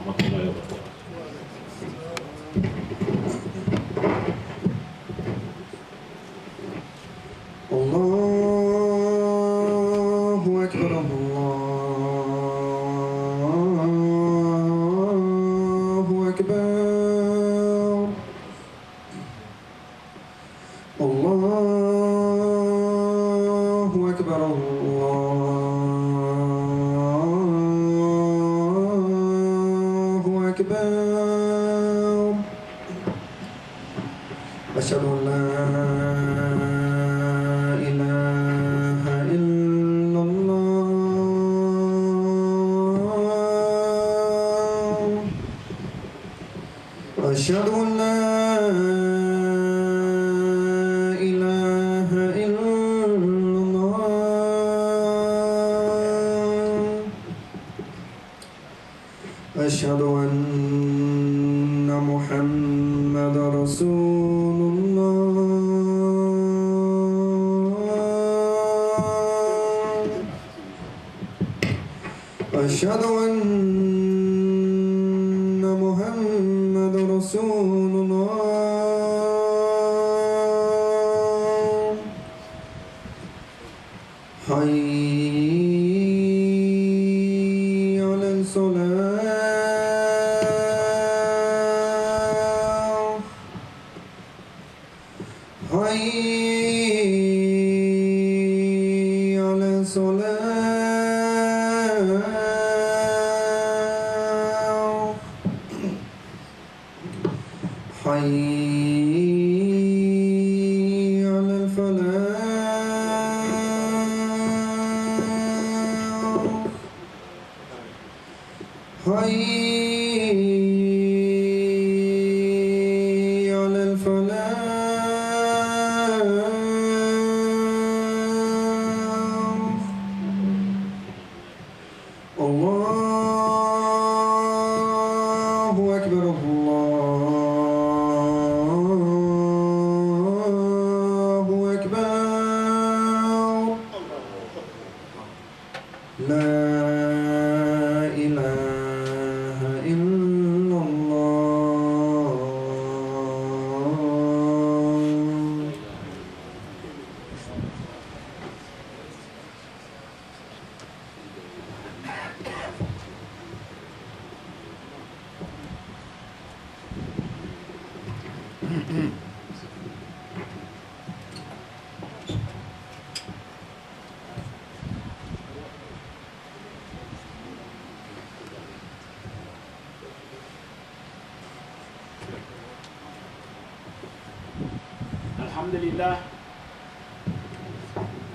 warahmatullahi wabarakatuh. Allahu Akbar, Allahu Akbar, Allahu Akbar, Allahu Akbar. Asyhadu an la أشهد أن لا إله إلا الله. أشهد أن محمد رسول الله. أشهد أن رسول الله. حي على الصلاة. حي على الصلاة. حي على الفلاح. حي على الفلاح. الله أكبر، الله أكبر. لا إله إلا الله.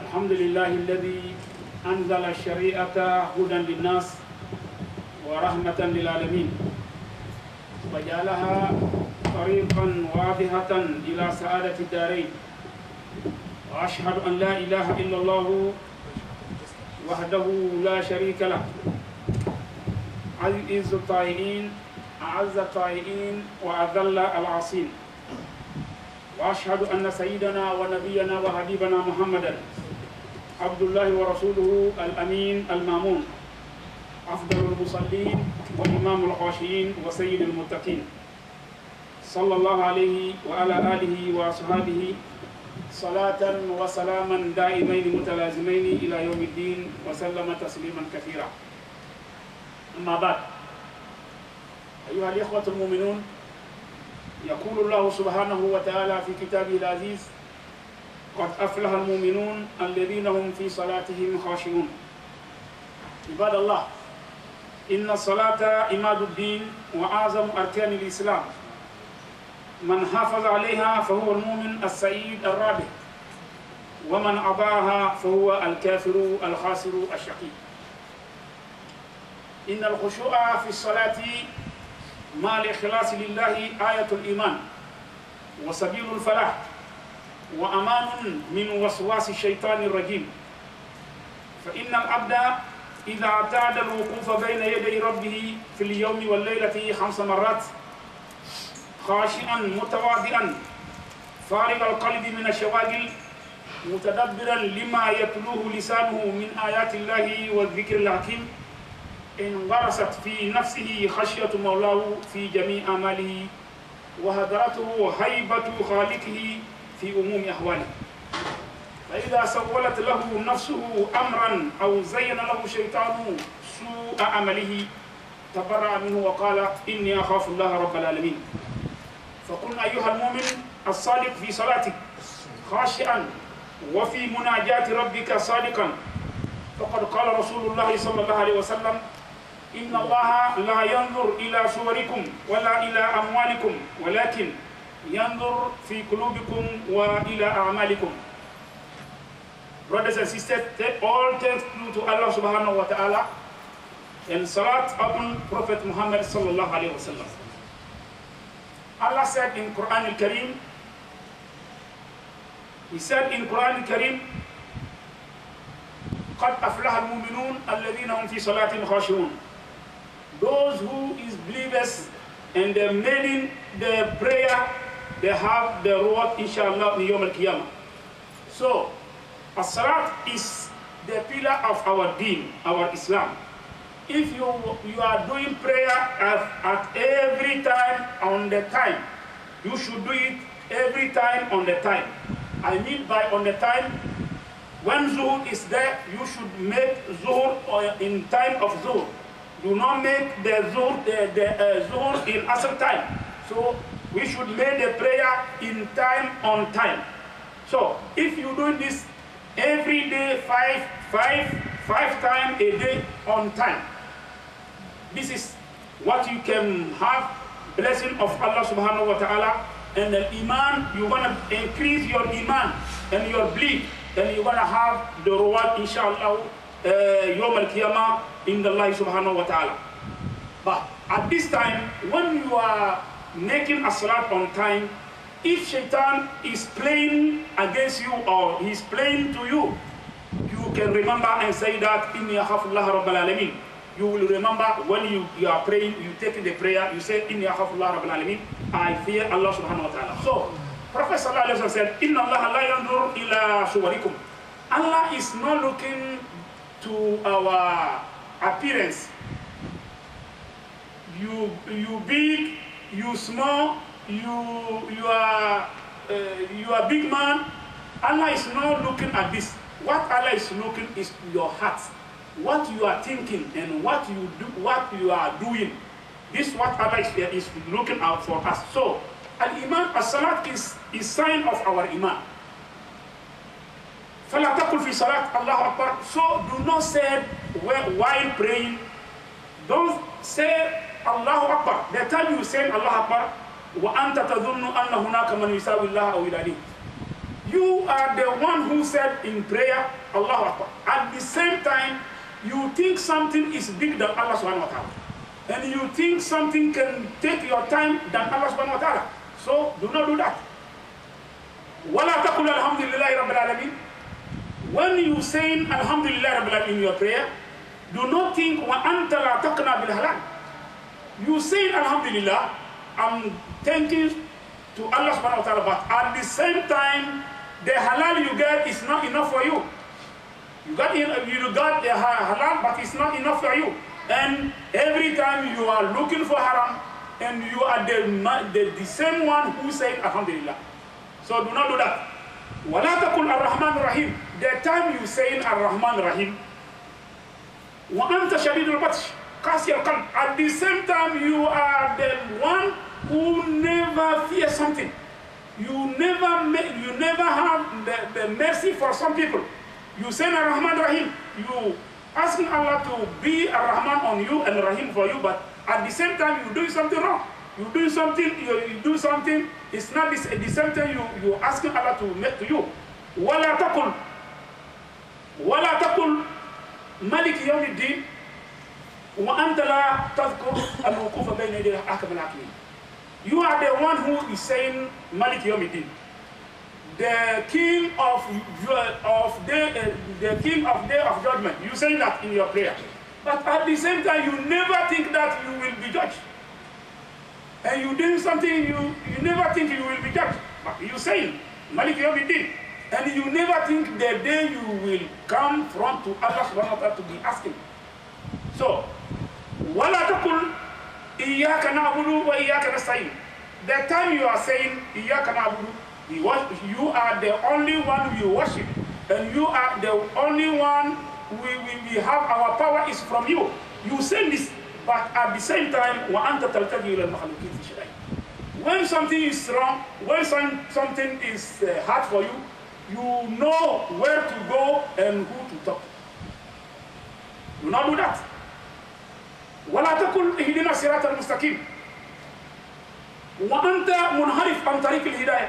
الحمد لله الذي أنزل الشريعة هدى للناس ورحمة للعالمين وجعلها طريقا واضحة إلى سعادة الدارين. وأشهد أن لا إله إلا الله وحده لا شريك له، عز الطائعين أعز الطائعين وأذل العاصين. وأشهد أن سيدنا ونبينا وحبيبنا محمدا عبد الله ورسوله الأمين المامون، أفضل المصلين وإمام الخاشعين وسيد المتقين، صلى الله عليه وعلى آله وأصحابه صلاة وسلاما دائمين متلازمين إلى يوم الدين وسلم تسليما كثيرا. أما بعد، أيها الإخوة المؤمنون، يقول الله سبحانه وتعالى في كتابه العزيز: قد أفلح المؤمنون الذين هم في صلاتهم خاشعون. عباد الله، إن الصلاة عماد الدين وأعظم أركان الإسلام، من حافظ عليها فهو المؤمن السعيد الرابح، ومن أضاعها فهو الكافر الخاسر الشقي. إن الخشوع في الصلاة مع الإخلاص لله آية الإيمان وسبيل الفلاح وأمان من وسواس الشيطان الرجيم. فإن العبد إذا اعتاد الوقوف بين يدي ربه في اليوم والليلة 5 مرات خاشعا متواضعا فارغ القلب من الشواغل متدبرا لما يتلوه لسانه من آيات الله والذكر الحكيم، انغرست في نفسه خشية مولاه في جميع أعماله وهدرته هيبة خالقه في أموم أحواله. فإذا سولت له نفسه أمرا أو زين له شيطان سوء عمله تبرأ منه وقال إني أخاف الله رب العالمين. فقل أيها المؤمن الصادق في صلاتك خاشعا وفي مناجاة ربك صادقا، فقد قال رسول الله صلى الله عليه وسلم إن الله لا ينظر إلى صوركم ولا إلى أموالكم ولكن ينظر في قلوبكم وإلى أعمالكم. Brothers and sisters, take all thanks to Allah subhanahu wa ta'ala and salat upon Prophet Muhammad sallallahu alayhi wa sallam. Allah said in Quran al-Kareem, He said in Quran al-Kareem, قَدْ أَفْلَحَ الْمُؤْمِنُونَ الَّذِينَ هُمْ فِي صَلَاتِهِمْ خَاشِعُونَ. Those who is believers and they're making the prayer, they have the reward inshallah in Yawm al-Qiyamah. So, as-salat is the pillar of our deen, our Islam. If you are doing prayer at every time on the time, you should do it every time on the time. I mean by on the time, when zuhr is there, you should make zuhr in time of zuhr. Do not make the zuhr in asr time. So we should make the prayer in time on time. So if you do this every day, five times a day on time, this is what you can have blessing of Allah subhanahu wa ta'ala. And the iman, you want to increase your iman and your belief, then you're going to have the reward inshallah Yawm al-Qiyamah in the Allah subhanahu wa ta'ala. But at this time, when you are making a salat on time, if shaitan is playing against you or he's playing to you, you can remember and say that Inni akhafu Allah Rabbal Alamin. You will remember when you are praying, you take the prayer, you say Inni akhafu Allah Rabbal Alamin, I fear Allah subhanahu wa ta'ala. So Prophet sallallahu alaihi wasallam said, Inna Allah la yanzur ila suwarikum. Allah is not looking to our appearance. You big, you small, you are big man. Allah is not looking at this. What Allah is looking is your heart, what you are thinking and what you do, what you are doing. This is what Allah is looking out for us. So al-iman, as-salat is sign of our iman. فَلَا تَقُلْ فِي صَلَاةٍ اللَّهُ أَكْبَرُ. So do not say while praying, don't say Allahu Akbar. The time you say Allahu Akbar, وَأَنْتَ تَظُنُّ أَنَّ هُنَاكَ مَنْ يُسَاوِي اللَّهَ أَوْ يُدَانِهِ. You are the one who said in prayer Allahu Akbar. At the same time, you think something is bigger than Allah subhanahu wa ta'ala. And you think something can take your time than Allah subhanahu wa ta'ala. So do not do that. وَلَا تَقُلْ الْحَمْدُ لِلَّهِ رَبِّ الْعَالَمِينَ. When you say Alhamdulillah Rabbil Alamin in your prayer, do not think وَأَنْتَ لَا تَقْنَى بِالْحَلَالِ. You say Alhamdulillah, I'm thanking to Allah subhanahu wa ta'ala, but at the same time, the halal you get is not enough for you. You got the halal, but it's not enough for you. And every time you are looking for haram, and you are the same one who said Alhamdulillah. So do not do that. وَلَا تَقُلْ الرَّحْمَنُ الرَّحِيمُ. The time you say Ar-Rahman Rahim, وَأَنْتَ شَدِيدُ الْبَطْشِ قَاسِيَ الْقَلْبِ. At the same time, you are the one who never fears something. You never have the mercy for some people. You say Ar-Rahman Rahim, you asking Allah to be Ar-Rahman on you and Rahim for you, but at the same time you do something wrong. You do something, it's not this, at the same time you asking Allah to make to you. وَلَا تَقُلْ مَلِكِ يَوْمِ الدِّينِ وَأَنْتَ لَا تَذْكُرُ الْوُقُوفَ بَيْنَ يَدَيْ أَحْكَمِ الْحَاكِمِينَ. You are the one who is saying Malik Yawm al-Din, the king of day of judgment. You say that in your prayer, but at the same time you never think that you will be judged. And you do something, you never think you will be judged. But you say Malik Yawm al-Din, and you never think the day you will come from to Allah subhanahu wa ta'ala to be asking. So وَلَا تَقُلْ إِيَّاكَ نَعْبُدُ وَإِيَّاكَ نَسْتَعِينُ. The time you are saying إِيَّاكَ نَعْبُدُ, you are the only one we worship, and you are the only one we have our power is from you. You say this, but at the same time, وَأَنْتَ تَلْتَجِي إِلَى الْمَخْلُوقِينَ فِي شَيْءٍ. When something is wrong, when something is hard for you, you know where to go and who to talk to. Do not do that. وَلَا تَقُلْ اهْدِنَا الصِّرَاطَ الْمُسْتَقِيمَ وَأَنْتَ مُنْحَرِفٌ عَنْ طَرِيقِ الْهِدَايَةِ.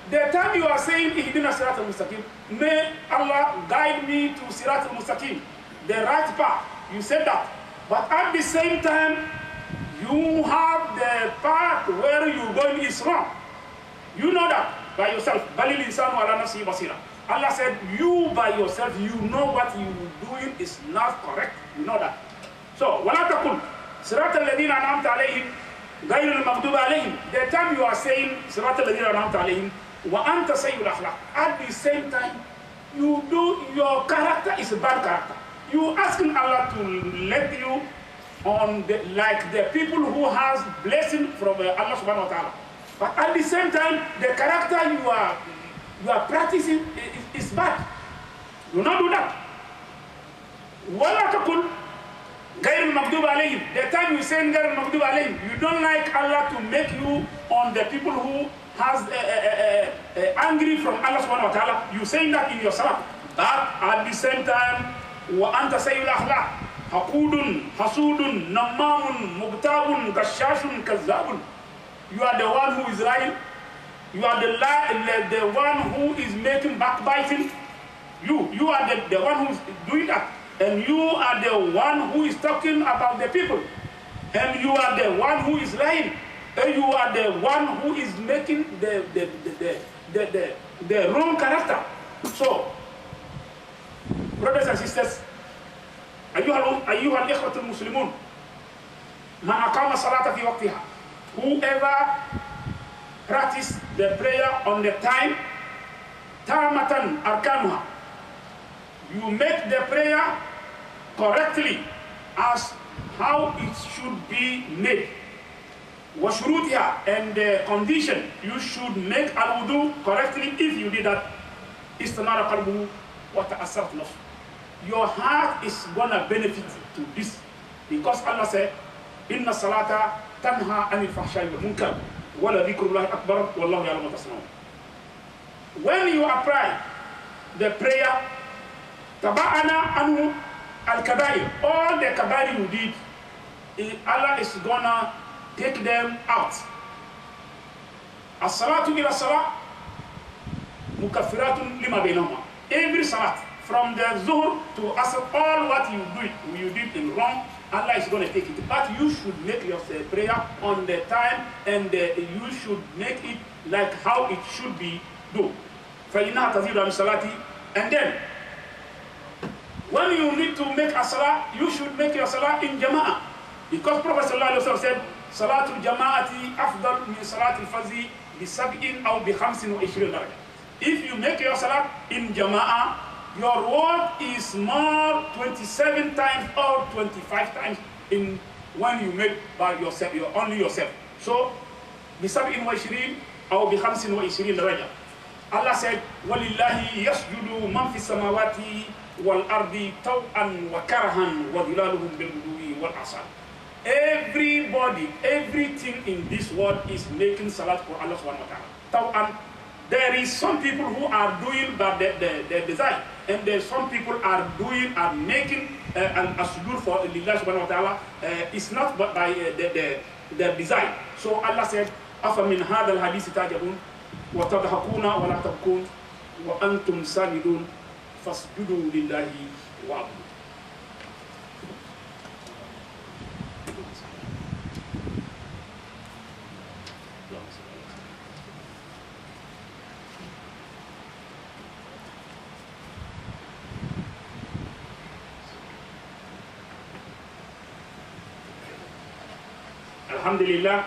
The time you are saying اهْدِنَا الصِّرَاطَ الْمُسْتَقِيمَ, may Allah guide me to Sirat al-Mustaqim, the right path. You said that. But at the same time, you have the path where you're going is wrong. You know that by yourself. بَلِ الْإِنسَانُ عَلَى نَفْسِهِ بَصِيرًا. Allah said, you by yourself, you know what you're doing is not correct. You know that. So, وَلَا تَقُلْ صِرَاطَ الَّذِينَ أَنْعَمْتَ عَلَيْهِمْ غَيْرِ الْمَغْضُوبِ عَلَيْهِمْ. The time you are saying صِرَاطَ الَّذِينَ أَنْعَمْتَ عَلَيْهِمْ وَأَنْتَ سَيِّئُ الْأَخْلَاقِ, at the same time, your character is a bad character. You asking Allah to let you on like the people who has blessing from Allah subhanahu wa ta'ala. But at the same time, the character you are practicing is bad. Do not do that. وَلَا تَقُلْ غَيْرِ الْمَغْضُوبِ عَلَيْهِمْ. The time you say غَيْرِ الْمَغْضُوبِ عَلَيْهِمْ, you don't like Allah to make you on the people who has angry from Allah subhanahu wa ta'ala. You saying that in your salat. But at the same time, وَأَنْتَ سَيِّئُ الْأَخْلَاقِ حَقُودٌ حَسُودٌ نَمَّامٌ مُغْتَابٌ غَشَّاشٌ كَذَّابٌ. You are the one who is lying. You are the one who is making backbiting. You are the one who is doing that. And you are the one who is talking about the people. And you are the one who is lying. And you are the one who is making the wrong character. So, brothers and sisters, أيها الإخوة المسلمون ما أقام الصلاة في وقتها. Whoever practice the prayer on the time, تامة أركانها, you make the prayer correctly as how it should be made. وشروطها, and the condition, you should make al-wudu correctly. If you did that, استنار قلبه وتأثرت نفسه. Your heart is gonna benefit to this, because Allah said, إن الصلاة تنهى عن الفحشاء والمنكر ولذكر الله أكبر والله يعلم ما تصنعون. When you apply the prayer, تبعنا عنه الكبائر, all the kabair you did, Allah is gonna take them out. الصلاة إلى الصلاة مكفرات لما بينهما. Every salat, from the zuhr to asr, all what you did in wrong, Allah is going to take it. But you should make your prayer on the time, and you should make it like how it should be done. فَإِنَّهَا تَزِيدُ عَنِ الصَّلَاةِ. And then, when you need to make a salah, you should make your salah in jama'ah. Because Prophet ﷺ said, صلاة الجماعة أفضل من صلاة الفرد ب27 أو ب25 درجة. If you make your salah in jama'ah, your reward is more 27 times or 25 times in when you make by yourself, only yourself. So, ب27 أو ب25 درجة. Allah said, وَلِلَّهِ يَسْجُدُ مَنْ فِي السَّمَاوَاتِ وَالْأَرْضِ طَوْعًا وَكَرْهًا وَظِلَالُهُمْ بِالْغُدُوِّ وَالْآصَالِ. Everybody, everything in this world is making salat for Allah subhanahu wa ta'ala. There is some people who are doing but the design, and there some people are making an sujood for Allah subhanahu wa ta'ala. It's not but by the design. So Allah said, أَفَمِنْ هَذَا الْحَدِيثِ تَعْجَبُونَ وَتَضْحَكُونَ وَلَا تَبْكُونَ وَأَنْتُمْ سَامِدُونَ فَاسْجُدُوا لِلَّهِ وَاعْبُدُوا. الحمد لله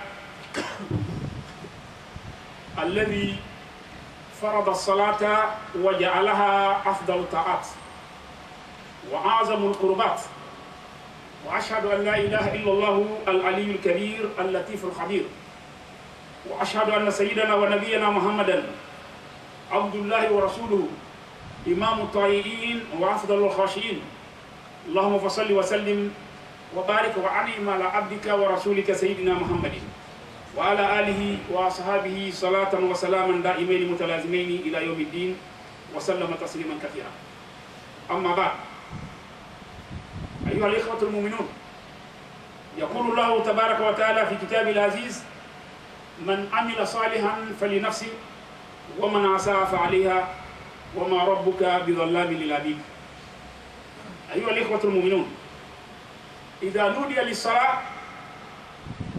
الذي فرض الصلاة وجعلها أفضل الطاعات وأعظم القربات وأشهد أن لا إله إلا الله العلي الكبير اللطيف الخبير وأشهد أن سيدنا ونبينا محمدا عبد الله ورسوله إمام الطائعين وأفضل الخاشعين اللهم فصل وسلم وبارك وأنعم على عبدك ورسولك سيدنا محمد وعلى آله وأصحابه صلاة وسلاما دائمين متلازمين إلى يوم الدين وسلم تسليما كثيرا. أما بعد، أيها الإخوة المؤمنون، يقول الله تبارك وتعالى في كتابه العزيز: من عمل صالحا فلنفسه ومن أساء فعليها وما ربك بظلام للعبيد. أيها الإخوة المؤمنون، إذا نودي للصلاة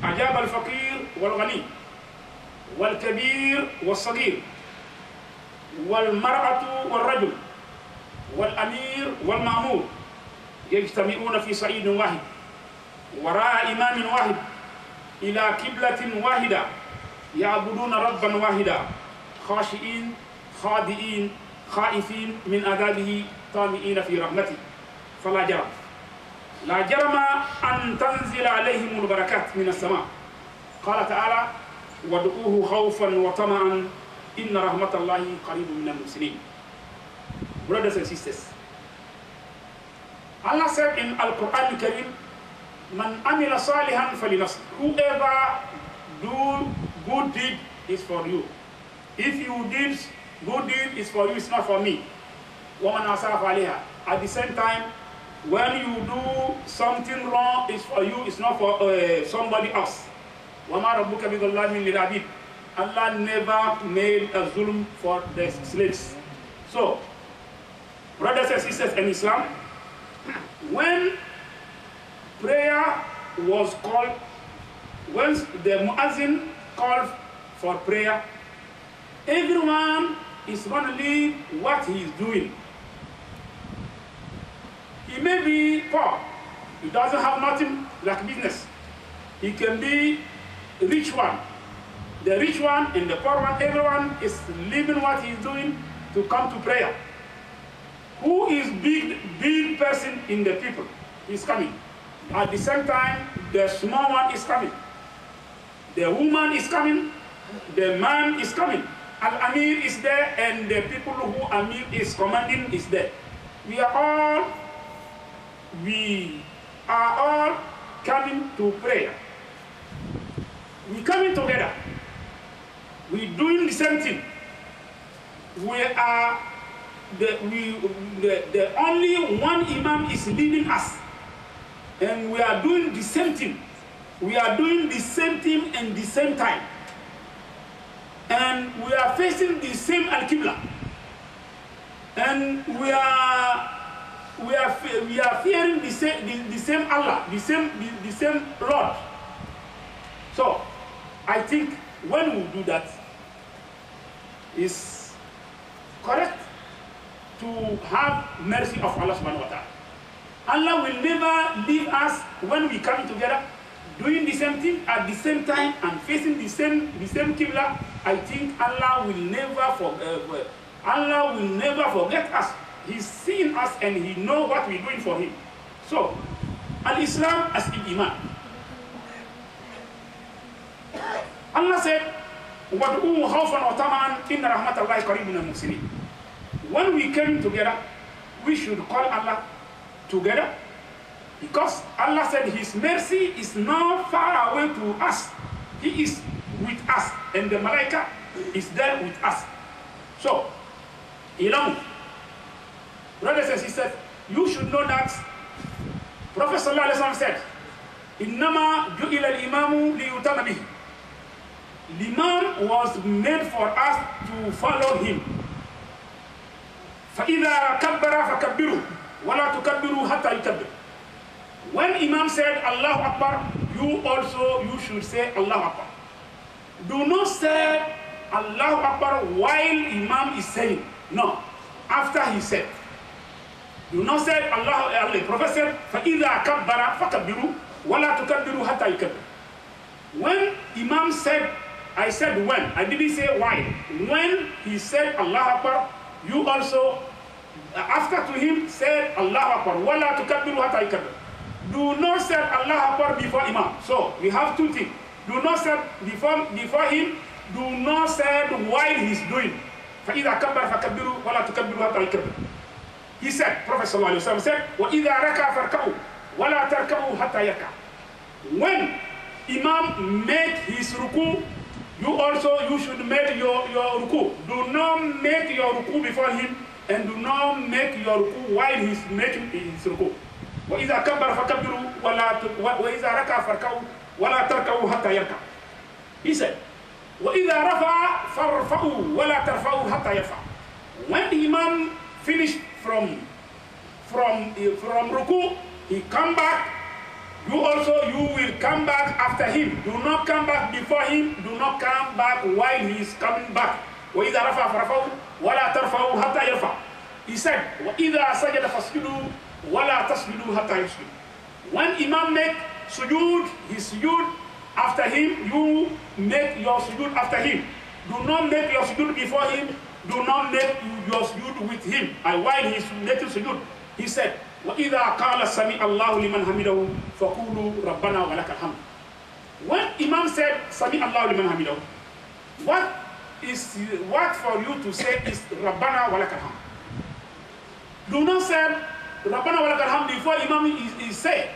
أجاب الفقير والغني والكبير والصغير والمرأة والرجل والأمير والمأمور يجتمعون في صعيد واحد وراء إمام واحد إلى قبلة واحدة يعبدون ربا واحدا خاشئين خاضئين خائفين من عذابه طامئين في رحمته. فلا جرم لا جرم أن تنزل عليهم البركات من السماء. قال تعالى: وادعوه خوفا وطمعا إن رحمة الله قريب من المحسنين. Brothers and sisters, Allah said in Al-Quran Karim, Man amila salihan falinafsi. Whoever do good deed is for you. If you did good deed is for you, it's not for me. Woman asaf aliha. At the same time, when you do something wrong, it's for you, it's not for somebody else. Wama rabbuka bidhallamin lil abid. Allah never made a zulm for the slaves. So, brothers and sisters in Islam, when prayer was called, when the muazzin called for prayer, everyone is going to leave what he is doing. He may be poor, he doesn't have nothing like business. He can be a rich one. The rich one and the poor one, everyone is leaving what he is doing to come to prayer. Who is big person in the people is coming. At the same time, the small one is coming. The woman is coming. The man is coming. Al-Amir is there, and the people who Amir is commanding is there. We are all coming to prayer. We coming together. We doing the same thing. We are the only one imam is leading us, and we are doing the same thing. We are doing the same thing and the same time, and we are facing the same al-qibla, and we are fearing the same Allah, the same Lord. So I think when we do that, is correct to have mercy of Allah subhanahu wa ta'ala. Allah will never leave us when we come together doing the same thing at the same time and facing the same qibla. I think Allah will never forget us. He's seeing us and he knows what we're doing for him. So, al-Islam as al-Iman. Allah said, وَادْعُوهُ خَوْفًا وَطَمَعًا إِنَّ رَحْمَةَ اللَّهِ قَرِيبٌ مِنَ الْمُحْسِنِينَ. When we came together, we should call Allah together, because Allah said his mercy is not far away to us. He is with us, and the malaika is there with us. So, brothers and sisters, you should know that Prophet sallallahu alaihi wasallam said, "Innama ju'ila al-imamu liyutama bihi." The Imam was made for us to follow him. فَإِذَا كَبَّرَ فَكَبِّرُوا وَلَا تُكَبِّرُوا حَتَّى يُكَبِّرُ. When Imam said Allahu Akbar, you should say Allahu Akbar. Do not say Allahu Akbar while Imam is saying. No, after he said. Do not say Allah. The Prophet said, فَإِذَا كَبَّرَ فَكَبِّرُوا وَلَا تُكَبِّرُوا حَتَّى يُكَبِّرُ. When Imam said, I said when, I didn't say why. When he said Allahu Akbar, you also, after to him, said Allahu Akbar. وَلَا تُكَبِّرُوا حَتَّى يُكَبِّرُ. Do not say Allah Akbar before Imam. So we have two things. Do not say before him. Do not say while he's doing. فَإِذَا كَبَّرَ فَكَبِّرُوا وَلَا تُكَبِّرُوا حَتَّى يُكَبِّرُ. He said, Prophet sallallahu alaihi wasallam said, وَإِذَا رَكَعَ فَارْكَعُوا وَلَا تَرْكَعُوا حَتَّى يَرْكَعَ. When Imam make his ruku, you should make your ruku. Do not make your ruku before him, and do not make your ruku while he's making his ruku. وَإِذَا كَبَّرَ فَكَبِّرُوا وَإِذَا رَكَعَ فَارْكَعُوا وَلَا تَرْكَعُوا حَتَّى يَرْكَعَ. He said, وَإِذَا رَفَعَ فَارْفَعُوا وَلَا تَرْفَعُوا حَتَّى يَرْفَعَ. When the Imam finished from ruku, he come back. You will come back after him. Do not come back before him. Do not come back while he is coming back. وَإِذَا رَفَعَ فَارْفَعُوا وَلَا تَرْفَعُوا حَتَّى يَرْفَعَ. He said, وَإِذَا سَجَدَ فَاسْجُدُوا وَلَا تَسْجُدُوا حَتَّى يَسْجُدُ. When Imam make sujood, his sujood after him, you make your sujood after him. Do not make your sujood before him. Do not make your sujood with him. And while he is making sujood, he said, وَإِذَا قَالَ سَمِعَ اللَّهُ لِمَنْ حَمِدَهُ فَقُولُوا رَبَّنَا وَلَكَ الْحَمْدُ. When Imam said, سَمِعَ اللَّهُ لِمَنْ حَمِدَهُ, what for you to say is رَبَّنَا وَلَكَ الْحَمْدُ. Do not say رَبَّنَا وَلَكَ الْحَمْدُ before Imam is said.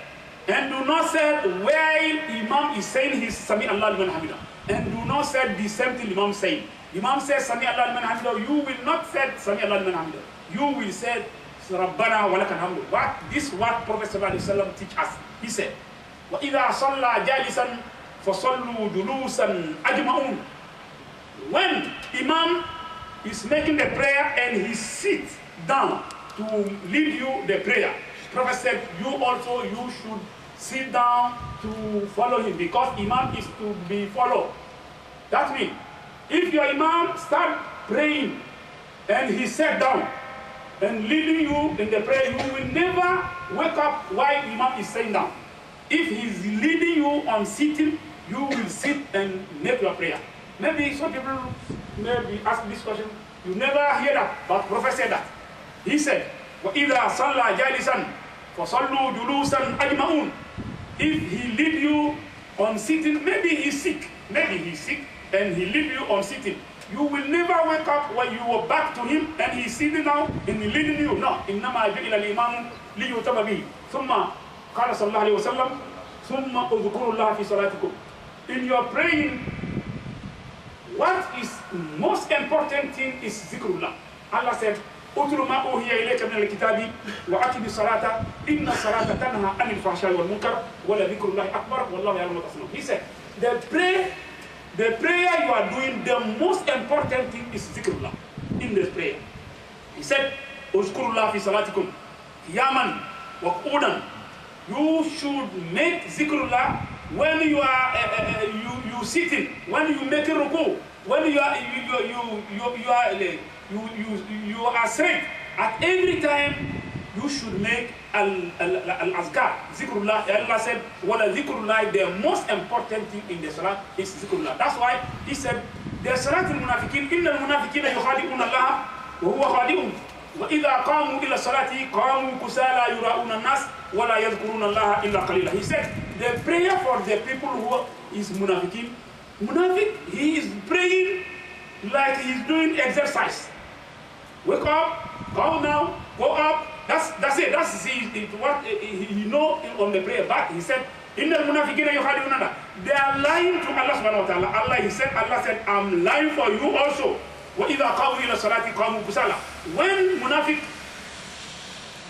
And do not say while Imam is saying his Sami Allah liman hamida. And do not say the same thing Imam saying. Imam says Sami Allah liman hamida. You will not say Sami Allah liman hamida. You will say Rabbana wa lakal hamdu. This what Prophet sallallahu alaihi wasallam teach us. He said, وَإِذَا صَلَّى جَالِسًا فَصَلُّوا جُلُوسًا أَجْمَعُونَ. When Imam is making the prayer and he sits down to lead you the prayer, Prophet said, you should sit down to follow him, because Imam is to be followed. That means, if your Imam start praying and he sat down and leading you in the prayer, you will never wake up while Imam is sitting down. If he's leading you on sitting, you will sit and make your prayer. Maybe some people maybe ask this question, you never hear that, but Prophet said that. He said, وَإِذَا صَلَّى جَالِسًا فَصَلُّوا جُلُوسًا أَجْمَعُونَ. If he lead you on sitting, maybe he's sick and he lead you on sitting, you will never wake up when you are back to him and he's sitting down and he leading you. No. إِنَّمَا جُعِلَ الْإِمَامُ لِيُؤْتَمَ بِهِ ثُمَّ قال صلى الله عليه وسلم ثُمَّ اذْكُرُوا اللَّهَ فِي صَلَاتِكُمْ. In your praying, what is most important thing is zikrullah. Allah said, اتل ما أوحي إليك من الكتاب وأقم الصلاة إن الصلاة تنهى عن الفحشاء والمنكر ولذكر الله أكبر والله يعلم ما تصنعون. He said, the prayer you are doing, the most important thing is zikrullah in this prayer. He said, اذكروا في صلاتكم قياما وقعودا. You should make zikrullah when you are you sitting, when you make a ruku, when you are saying, at every time you should make al-azkar, zikrullah. Allah said, wala zikrullah, the most important thing in the salat is zikrullah. That's why he said, the salat al-munafiqin, inna al-munafiqina yukhadi'una Allah wa huwa khadi'un. Wa idha qamu ila salati qamu kusala yura'una nas wa la yadhkuruna Allah illa qalila. He said, the prayer for the people who is munafiqin, he is praying like he's doing exercise. Wake up, go now, go up. That's it. That's what he know on the prayer. But he said, "Inna al-munafiqina yukhadi'una." They are lying to Allah subhanahu wa ta'ala. Allah said, I'm lying for you also. Wa idha qamu ila salati qamu kusala. When munafiq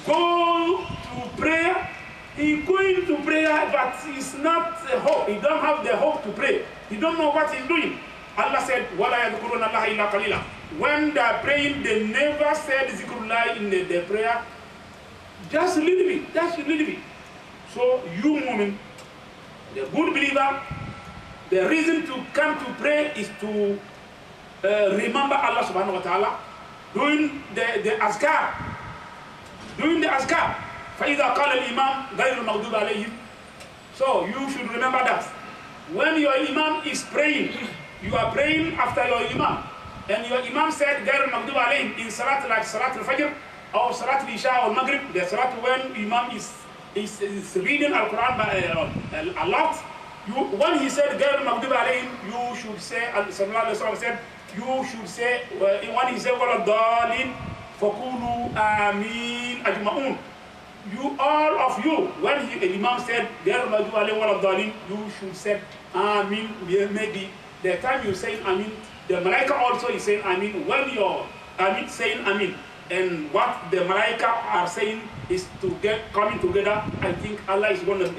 go to prayer, he going to prayer, but he's not hope. He don't have the hope to pray. He don't know what he's doing. Allah said, "Wala yadhkuruna Allah illa qalila." When they are praying, they never said zikrullah in the prayer. Just a little bit. Just a little bit. So you mu'min, the good believer, the reason to come to pray is to remember Allah subhanahu wa ta'ala, doing the azkar. Doing the azkar. فَإِذَا قَالَ الْإِمَامُ غَيْرُ الْمَغْضُوبِ عَلَيْهِمْ. So you should remember that. When your imam is praying, you are praying after your imam. And your imam said, غَيْرُ الْمَغْضُوبِ عَلَيْهِمْ, in salat like salat al-fajr or salat al-isha or maghrib, the salat when imam is is reading Al-Quran a lot, when he said, "Gair Maghdub alayhim," you should say, Sallallahu Alaihi Wasallam said, you should say, when he said, "Wala dalin, fakulu amin ajma'un." You, all of you, when the Imam said, "Gair Maghdub alayhim wala dalin," you should say, "Amin." Maybe the time you say "Amin," the Malaika also is saying "Amin." When you're saying "Amin," and what the Malaika are saying is to get coming together, I think Allah is gonna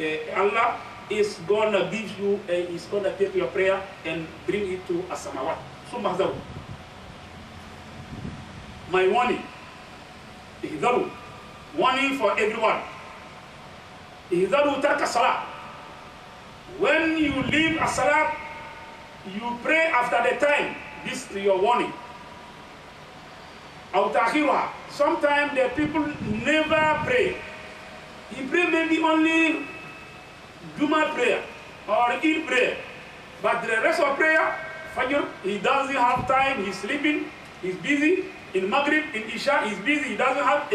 give you, is gonna take your prayer and bring it to as-samawat. So my warning, warning for everyone. When you leave a salat, you pray after the time. This is your warning. Sometimes the people never pray. He pray maybe only Juma prayer or Eid prayer, but the rest of prayer, Fajr, he doesn't have time. He's sleeping. He's busy. In Maghrib, in Isha, he's busy. He doesn't have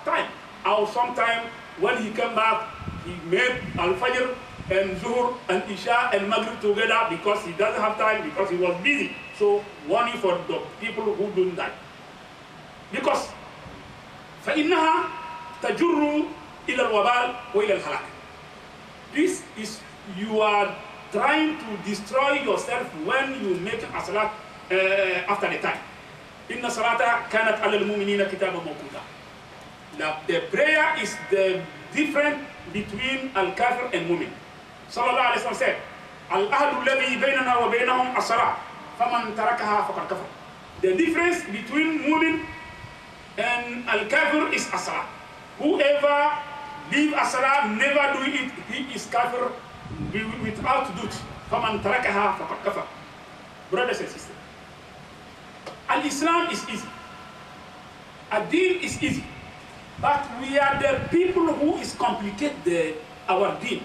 time. Or sometime when he came back, he made Al-Fajr and Zuhur and Isha and Maghrib together because he doesn't have time, because he was busy. So warning for the people who do that. Because فإنها تجر إلى الوبال وإلى الهلاك. This is, you are trying to destroy yourself when you make a salat after the time. إن الصلاة كانت على المؤمنين كتابا موقوتا. The prayer is the difference between al-kafir and mu'min. Sallallahu Alaihi Wasallam said, "Al-ahdu alladhi baynana wa baynahum as-salat, faman tarakaha faqad kafar." The difference between mu'min and al-kafir is as-salat. Whoever leave as-salat, never do it, he is kafir without duty. فَمَنْ تَرَكَهَا فَقَدْ كَفَرَ. Brothers and sisters, al-Islam is easy. Ad-Din is easy. But we are the people who is complicate our deen.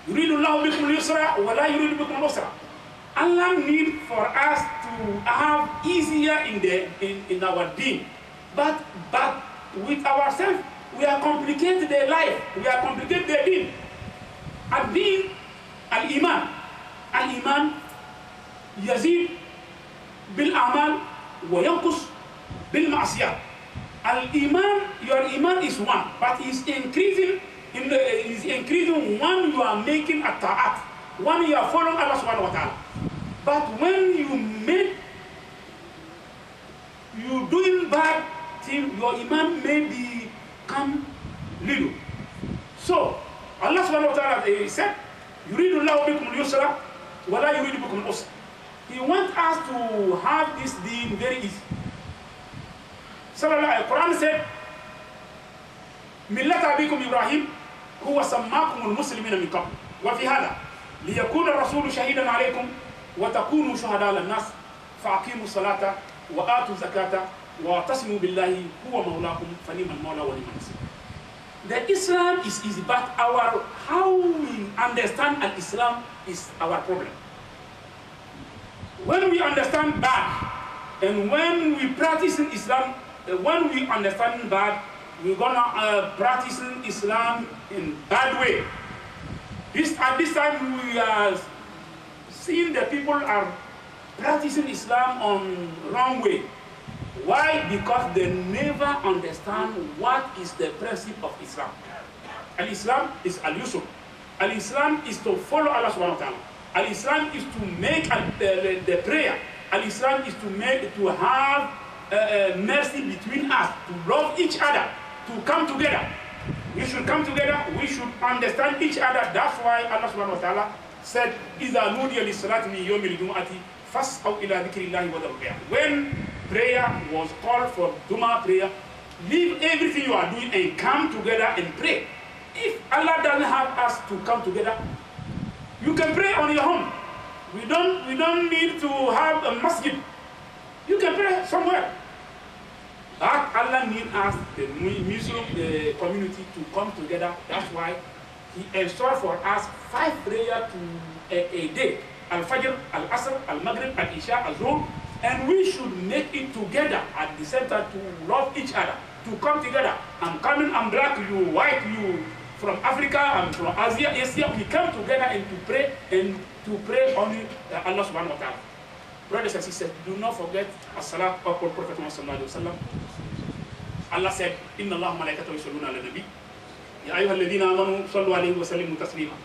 يُرِيدُ اللَّهُ بِكُمُ الْيُسْرَ وَلَا يُرِيدُ بِكُمُ الْعُسْرَ. Allah need for us to have easier in our deen. But with ourselves, we are complicated their life. We are complicated their deen. Ad-Din, al-Iman. Al-Iman yazid bil-amal wa yanqus bil-ma'asiyat. Al-Iman, your Iman is one, but is increasing one you are making a ta'at, one you are following Allah subhanahu wa ta'ala. But when you doing bad thing, your Iman may become little. So Allah subhanahu wa ta'ala said, "Yuridu Allahu bikum al-yusra wa la yuridu bikum al-usra." He wants us to have this deen very easy. Sallallahu Alaihi Quran said, "Millat abikum Ibrahim huwa sammakum al-muslimina min qabl wa fi hada liyakuna ar-rasulu shahidan alaykum wa takunu shuhada 'ala an-nas fa'aqimu salata wa atu zakata wa tasimu billahi huwa mawlakum fa ni'mal mawla wa ni'mal nasir." The Islam is easy, but how we understand al-Islam is our problem. When we understand bad, and when we practice in Islam, when we understand bad, we're gonna practice Islam in bad way. At this time, we are seeing that people are practicing Islam on wrong way. Why? Because they never understand what is the principle of Islam. Al-Islam is al-yusr. Al-Islam is to follow Allah subhanahu wa ta'ala. Al-Islam is to make the prayer. Al-Islam is to have mercy between us, to love each other, to come together. We should come together, we should understand each other. That's why Allah subhanahu wa ta'ala said, إِذَا نُودِيَ لِلصَّلَاةِ مِنْ يَوْمِ الْجُمُعَةِ فَاسْعَوْا إِلَى ذِكْرِ اللَّهِ وَذَرُوا الْبَيْعَ. When prayer was called for Juma prayer, leave everything you are doing and come together and pray. If Allah doesn't have us to come together, you can pray on your home. We don't need to have a masjid. You can pray somewhere. But Allah needs us, the Muslim community, to come together. That's why He ensured for us 5 prayers a day: Al-Fajr, Al-Asr, Al-Maghrib, Al-Isha, Al-Zuhr. And we should make it together at the same time, to love each other, to come together. I'm coming, I'm black, you white, you from Africa and from Asia, we come together and to pray only Allah subhanahu wa ta'ala. Brothers and sisters, do not forget as-salat of Prophet Muhammad sallallahu alaihi wasallam. Allah said, Inna Allah malaikatahu yusalluna ala nabi. Ya ayyuhalladhina amanu sallu alayhi wa sallimu taslima.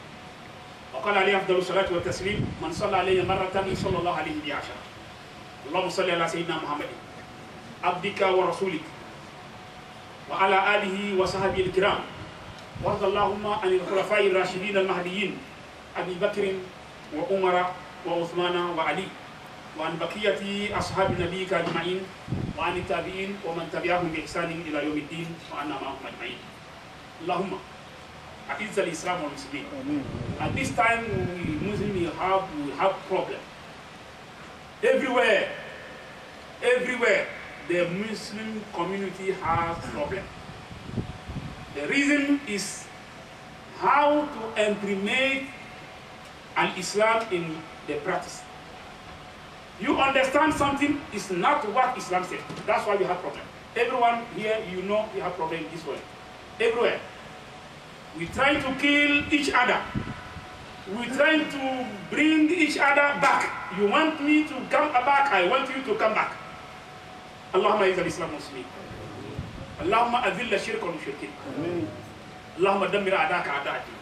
Wa qala alayhi afdalu salatu wa taslim. Man salla alayhi marratan sallallahu alayhi bi ashara. Allahumma salli ala sayyidina Muhammadin abdika wa rasulik wa ala alihi wa sahbihi al-kiram. وارض اللهم عن الخلفاء الراشدين المهديين أبي بكر وعمر وعثمان وعلي وعن بقية أصحاب نبيك أجمعين وعن التابعين ومن تبعهم بإحسان إلى يوم الدين وعنا معهم أجمعين. اللهم أعز الإسلام والمسلمين. At this time, we Muslims we have problem. Everywhere, the Muslim community has problem. The reason is how to implement al-Islam in the practice. You understand something is not what Islam says. That's why we have problem. Everyone here, you know, we have problem this way. Everywhere. We try to kill each other. We try to bring each other back. You want me to come back, I want you to come back. Allahumma izz al-Islam muslimin. اللهم أذل الشرك والمشركين اللهم دمر أعداءك أعداء الدين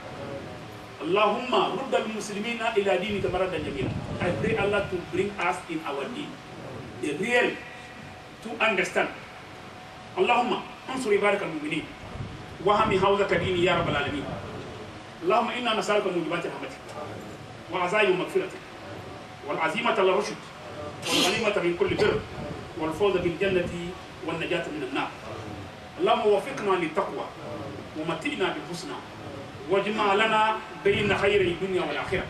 اللهم رد المسلمين إلى دينك مردا جميلا. I pray Allah to bring us in our deen, the real, to understand. اللهم انصر عبادك المؤمنين وهم حوزة ديني يا رب العالمين. اللهم إنا نسألك موجبات رحمتك وعزائم مغفرتك والعزيمة للرشد والغنيمة من كل بر والفوز بالجنة والنجاة من النار. اللهم وفقنا للتقوى ومتئنا بالحسنى واجمع لنا بين خير الدنيا والآخرة.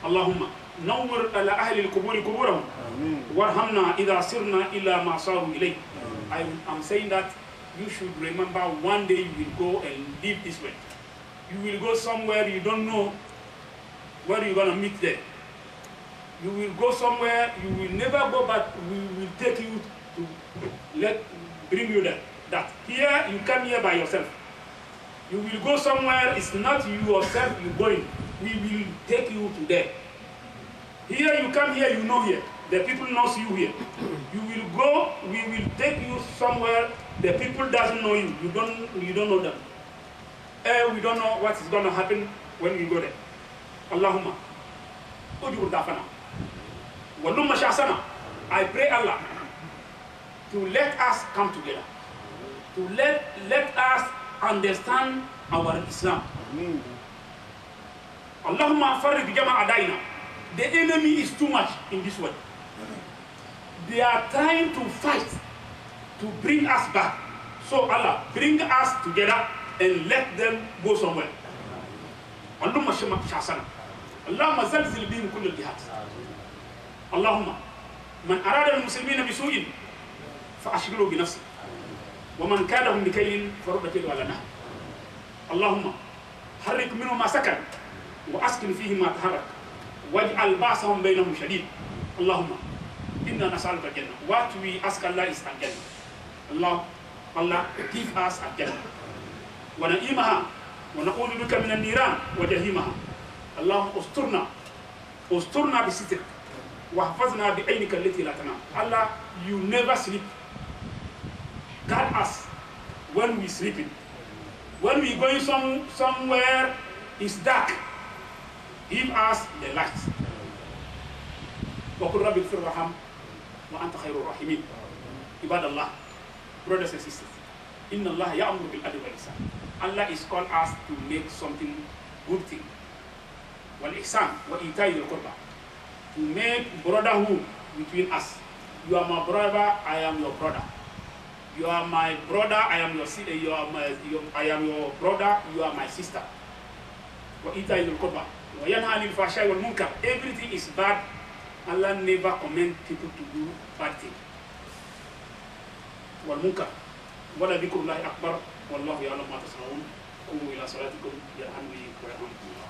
اللهم نور على أهل القبور قبورهم وارحمنا إذا صرنا إلى ما صاروا إليه. I'm saying that you should remember one day you will go and live this way. You will go somewhere you don't know where you're going to meet there. You will go somewhere you will never go, but we will take you to bring you there. That here you come here by yourself. You will go somewhere, it's not you yourself you're going. We will take you to there. Here you come here, you know here. The people knows you here. You will go, we will take you somewhere, the people doesn't know you. You don't know them. We don't know what is going to happen when we go there. Allahumma ujur dafana. Walumma shasana. I pray Allah to let us come together. To let us understand our Islam. Allahumma farriq jama' adaina. The enemy is too much in this world. They are trying to fight to bring us back. So Allah, bring us together and let them go somewhere. Allahumma shasana. Allahumma zalzil bihim kull al-jihad. Allahumma man arada al-muslimina bisu'in fa'ashghilu bi nafsihi. ومن كانهم بكيل فرد كيل على نهر. اللهم حرك منهم ما سكن واسكن فيه ما تحرك واجعل بعثهم بينهم شديد. اللهم إنا نسألك الجنة. What we ask Allah is الجنة. Allah give us الجنة ونعيمها ونعوذ بك من النيران وجحيمها. اللهم استرنا بسترك واحفظنا بعينك التي لا تنام. Allah, you never sleep. Guard us when we sleeping. When we going somewhere, it's dark. Give us the light. وقل رب اغفر وارحم وأنت خير الراحمين. عباد الله, brothers and sisters, إن الله يأمر بالعدل والإحسان. Allah is called us to make something good thing. والإحسان وإيتاء ذي القربى. To make brotherhood between us. You are my brother, I am your brother. You are my brother, I am your sister. I am your brother, you are my sister. وإيتاء ذي القربى وينهى عن الفحشاء والمنكر. Everything is bad. Allah never command people to do bad things. والمنكر ولذكر الله أكبر والله يعلم ما تصنعون. قوموا إلى صلاتكم يرحمني ويرحمكم الله.